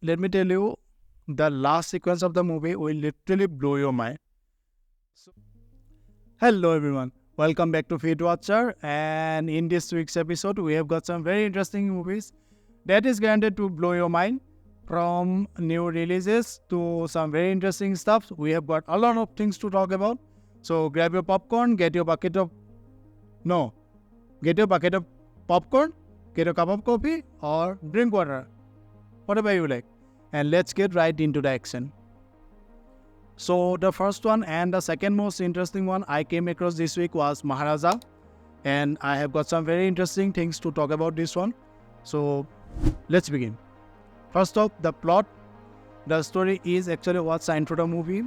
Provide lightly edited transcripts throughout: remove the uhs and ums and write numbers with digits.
let me tell you, the last sequence of the movie will literally blow your mind. So, hello everyone, welcome back to Fitwatcher, and in this week's episode, we have got some very interesting movies that is guaranteed to blow your mind. From new releases to some very interesting stuff, we have got a lot of things to talk about. So grab your popcorn, get your bucket of popcorn, get a cup of coffee, or drink water, whatever you like, and let's get right into the action. So the first one and the second most interesting one I came across this week was Maharaja, and I have got some very interesting things to talk about this one. So let's begin. First off, the plot. The story is actually what's the intro to the movie.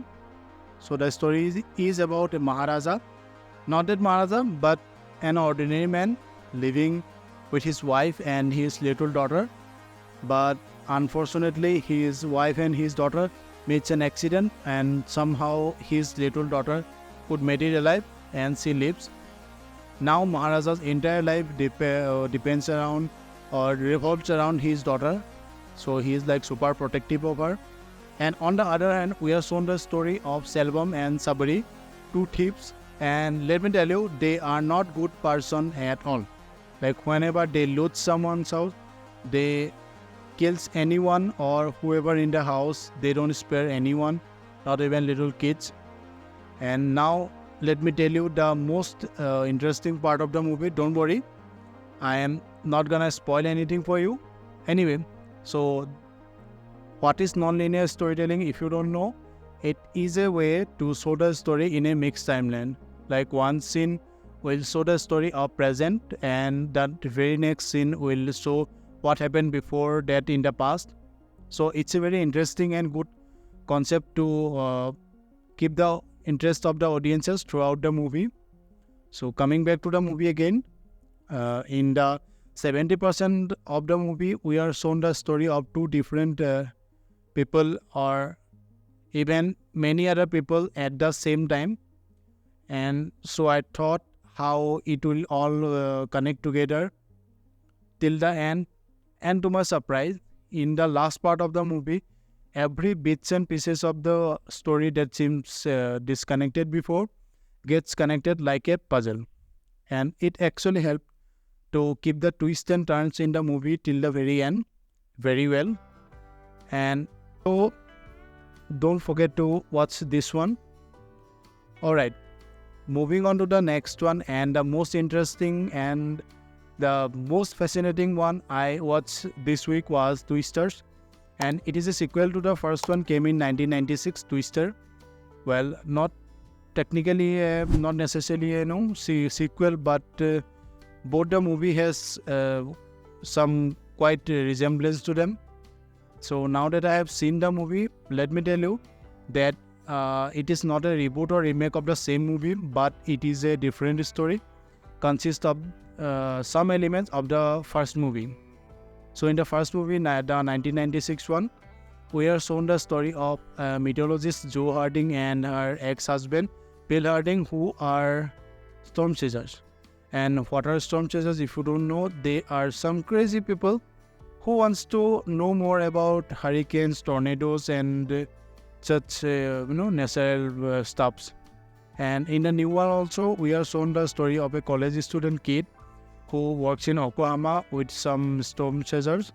So the story is about a Maharaja, not that Maharaja, but an ordinary man living with his wife and his little daughter. But unfortunately, his wife and his daughter meets an accident, and somehow his little daughter could make it alive, and she lives. Now Maharaja's entire life depends around or revolves around his daughter, so he is like super protective of her. And on the other hand, we are shown the story of Selvam and Sabri, two thieves, and let me tell you, they are not good person at all. Like whenever they loot someone's house, they kills anyone or whoever in the house. They don't spare anyone, not even little kids. And now let me tell you the most interesting part of the movie. Don't worry, I am not gonna spoil anything for you. Anyway, so what is non-linear storytelling? If you don't know, it is a way to show the story in a mixed timeline. Like one scene will show the story of present, and that very next scene will show what happened before that in the past. So it's a very interesting and good concept to keep the interest of the audiences throughout the movie. So coming back to the movie again, in the 70% of the movie, we are shown the story of two different people or even many other people at the same time. And so I thought how it will all connect together till the end. And to my surprise, in the last part of the movie, every bits and pieces of the story that seems disconnected before gets connected like a puzzle. And it actually helped to keep the twists and turns in the movie till the very end very well. And so don't forget to watch this one. Alright, moving on to the next one, and the most interesting and the most fascinating one I watched this week was Twisters, and it is a sequel to the first one, came in 1996, Twister. Well, not technically, not necessarily sequel, but both the movie has some quite resemblance to them. So now that I have seen the movie, let me tell you that it is not a reboot or remake of the same movie, but it is a different story, consists of some elements of the first movie. So in the first movie, the 1996 one, we are shown the story of meteorologist Jo Harding and her ex-husband Bill Harding, who are storm chasers. And what are storm chasers? If you don't know, they are some crazy people who wants to know more about hurricanes, tornadoes, and such natural stuffs. And in the new one also, we are shown the story of a college student kid who works in Oklahoma with some storm chasers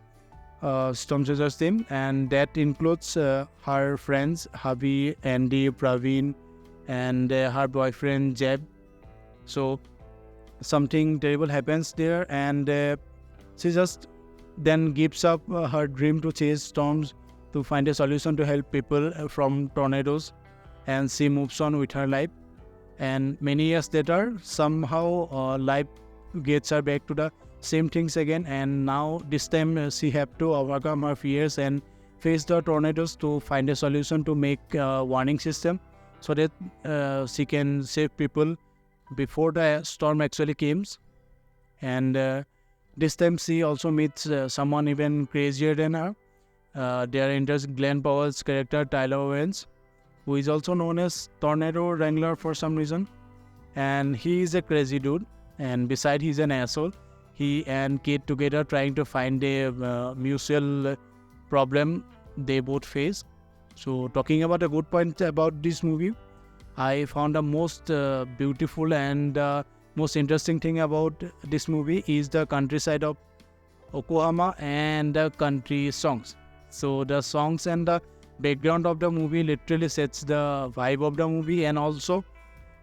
team, and that includes her friends Habi, Andy, Praveen, and her boyfriend Jeb. So something terrible happens there, and she just then gives up her dream to chase storms to find a solution to help people from tornadoes, and she moves on with her life. And many years later, somehow life gets her back to the same things again, and now this time she have to overcome her fears and face the tornadoes to find a solution to make a warning system so that she can save people before the storm actually comes. And this time she also meets someone even crazier than her. There enters Glenn Powell's character Tyler Owens, who is also known as Tornado Wrangler for some reason. And he is a crazy dude, and beside he's an asshole. He and Kate together trying to find a mutual problem they both face. So talking about a good point about this movie, I found the most beautiful and most interesting thing about this movie is the countryside of Oklahoma and the country songs. So the songs and the background of the movie literally sets the vibe of the movie and also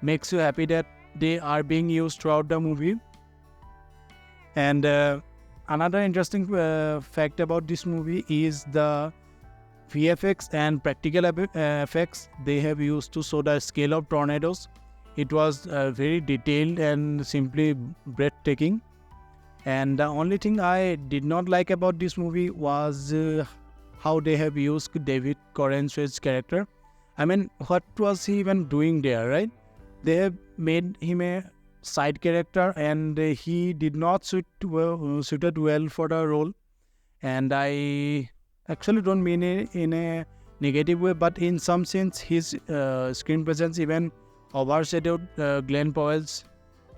makes you happy that they are being used throughout the movie. And another interesting fact about this movie is the VFX and practical effects they have used to show the scale of tornadoes. It was very detailed and simply breathtaking. And the only thing I did not like about this movie was how they have used David Corensway's character. I mean, what was he even doing there, right? They have made him a side character and he did not suited well for the role. And I actually don't mean it in a negative way, but in some sense his screen presence even overshadowed Glenn Powell's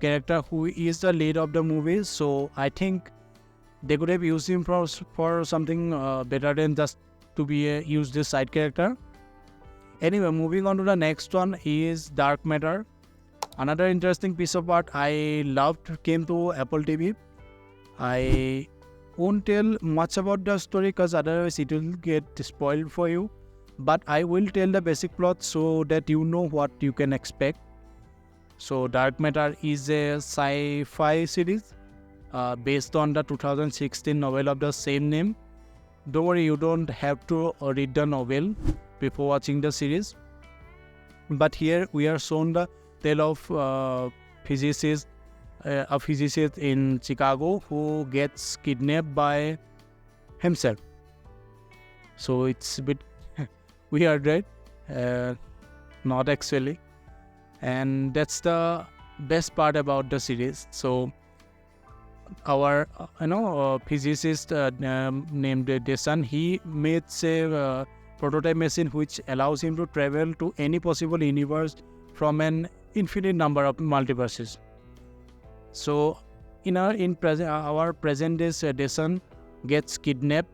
character, who is the lead of the movie. So I think they could have used him for something better than just to be used this side character. Anyway, moving on to the next one is Dark Matter. Another interesting piece of art I loved came to Apple TV. I won't tell much about the story because otherwise it will get spoiled for you. But I will tell the basic plot so that you know what you can expect. So Dark Matter is a sci-fi series based on the 2016 novel of the same name. Don't worry, you don't have to read the novel before watching the series. But here we are shown the tale of a physicist in Chicago who gets kidnapped by himself. So it's a bit weird, right? Not actually. And that's the best part about the series. So our physicist named Desan, he made a prototype machine which allows him to travel to any possible universe from an infinite number of multiverses. So in our present day, Desan gets kidnapped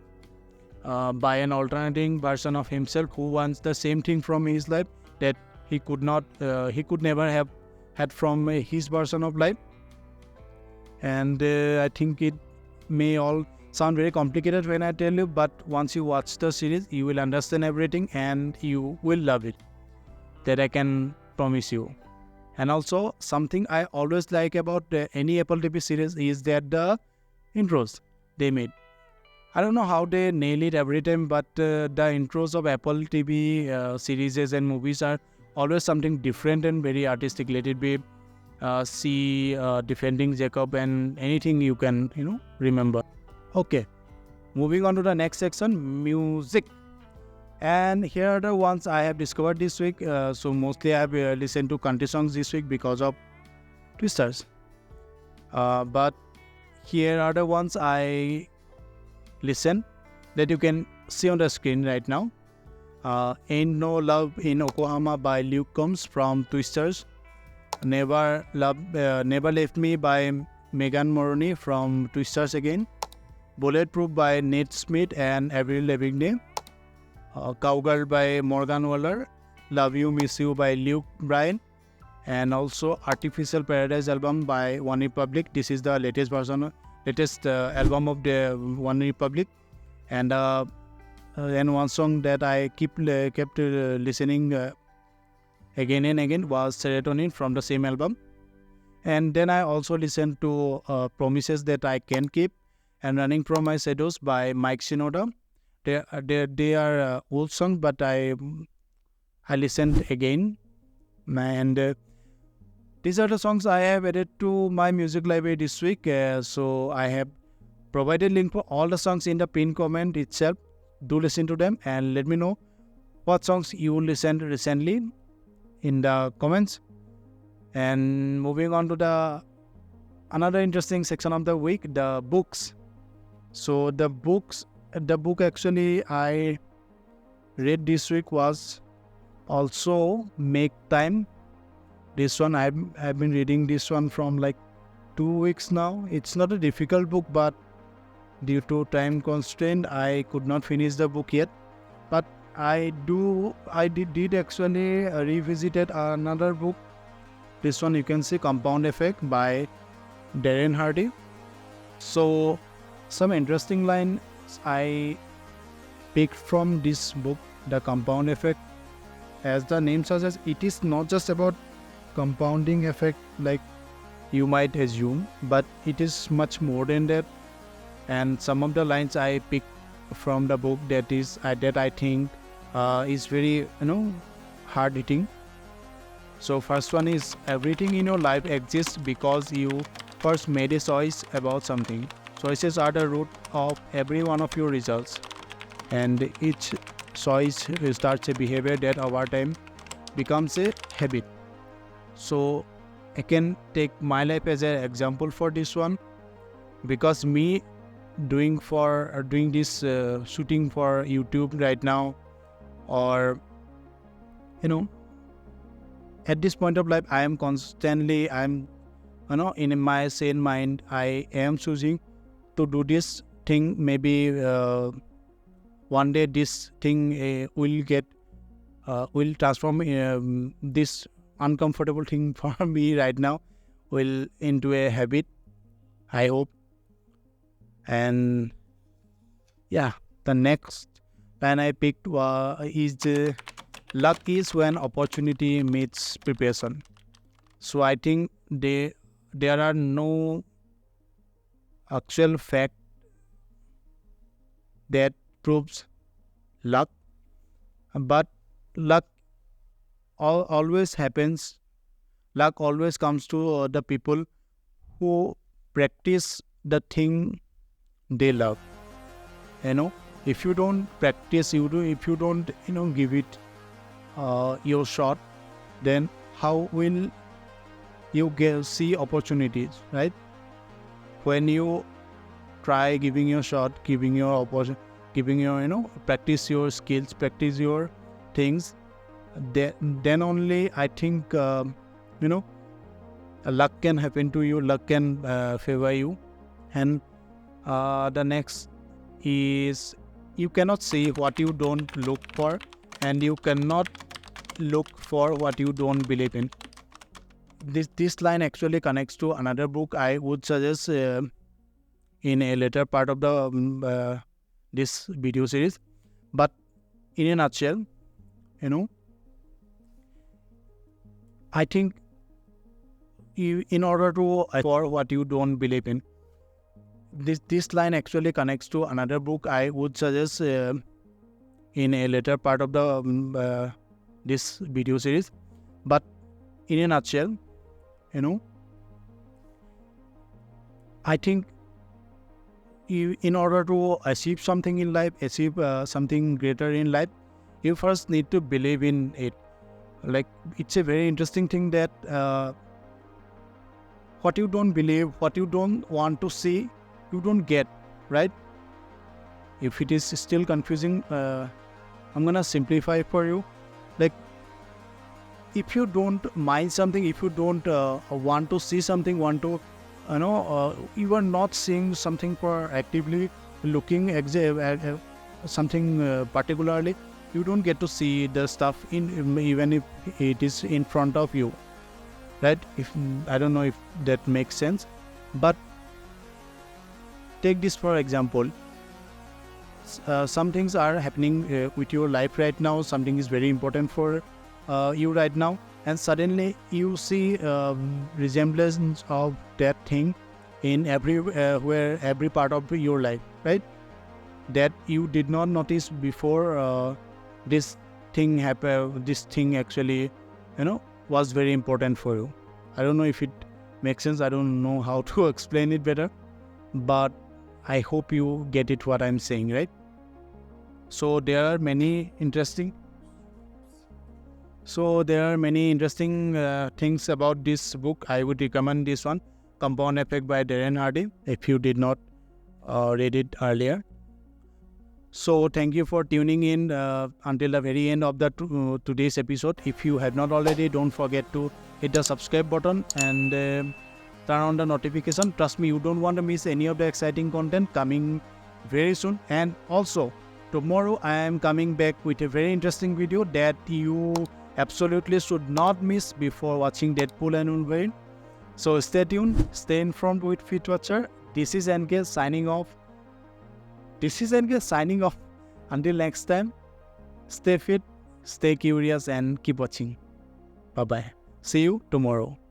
by an alternating version of himself who wants the same thing from his life that he could never have had from his version of life. And I think it may all sound very complicated when I tell you, but once you watch the series, you will understand everything and you will love it. That I can promise you. And also, something I always like about any Apple TV series is that the intros they made. I don't know how they nail it every time, but the intros of Apple TV series and movies are always something different and very artistic. Let it be defending Jacob and anything you can remember. Okay, moving on to the next section, music. And here are the ones I have discovered this week. So mostly I have listened to country songs this week because of Twisters. But here are the ones I listen that you can see on the screen right now. Ain't No Love in Oklahoma by Luke Combs from Twisters. Never Left Me by Megan Moroney from Twisters again. Bulletproof by Nate Smith and Avril Lavigne. Cowgirl by Morgan Waller. Love You Miss You by Luke Bryan. And also Artificial Paradise album by One Republic. This is the latest album of the One Republic. And one song that I kept listening again and again was Serotonin from the same album. And then I also listened to Promises That I Can Keep and Running From My Shadows by Mike Shinoda. They are old songs, but I listened again. And these are the songs I have added to my music library this week. So I have provided link for all the songs in the pinned comment itself. Do listen to them and let me know what songs you listened recently in the comments. And moving on to another interesting section of the week, the books. So the book actually I read this week was also Make Time. This one I've been reading this one from like 2 weeks now. It's not a difficult book, but due to time constraint I could not finish the book yet. But I did actually revisited another book. This one you can see, Compound Effect by Darren Hardy. So some interesting lines I picked from this book, The Compound Effect. As the name suggests, it is not just about compounding effect like you might assume, but it is much more than that. And some of the lines I picked from the book that I think is very hard hitting. So first one is, everything in your life exists because you first made a choice about something. Choices are the root of every one of your results, and each choice starts a behavior that over time becomes a habit. So I can take my life as an example for this one, because me doing this shooting for YouTube right now, or at this point of life, I'm in my sane mind, I am choosing to do this thing. Maybe one day this thing will transform this uncomfortable thing for me right now will into a habit, I hope. And yeah, the next line I picked is luck is when opportunity meets preparation. So I think there are no actual fact that proves luck, but luck always happens. Luck always comes to the people who practice the thing they love. If you don't practice, if you don't give it your shot, then how will you see opportunities, right? When you try giving your shot, giving your opportunity, giving your practice your skills, practice your things, then only I think luck can happen to you, luck can favor you. And the next is, you cannot see what you don't look for, and you cannot look for what you don't believe in. This line actually connects to another book I would suggest in a later part of the this video series. But in a nutshell, I think in order to for what you don't believe in, this line actually connects to another book I would suggest in a later part of the this video series. But in a nutshell, I think in order to achieve something in life, achieve something greater in life, you first need to believe in it. Like, it's a very interesting thing that what you don't believe, what you don't want to see, you don't get, right? If it is still confusing, I'm gonna simplify for you. Like, if you don't mind something, if you don't want to see something, you are not seeing something for actively looking something particularly, you don't get to see the stuff even if it is in front of you, right? I don't know if that makes sense, but take this for example. Some things are happening with your life right now. Something is very important for you right now, and suddenly you see resemblance of that thing in every part of your life, right? That you did not notice before. This thing happened. This thing actually, was very important for you. I don't know if it makes sense. I don't know how to explain it better, but I hope you get it what I'm saying, right? So there are many interesting things about this book. I would recommend this one, Compound Effect by Darren Hardy, if you did not read it earlier. So thank you for tuning in until the very end of the today's episode. If you have not already, don't forget to hit the subscribe button and turn on the notification. Trust me, you don't want to miss any of the exciting content coming very soon. And also, tomorrow I am coming back with a very interesting video that you absolutely should not miss before watching Deadpool and Wolverine. So stay tuned, stay informed with Fitwatcher. This is NK signing off. Until next time, stay fit, stay curious, and keep watching. Bye bye. See you tomorrow.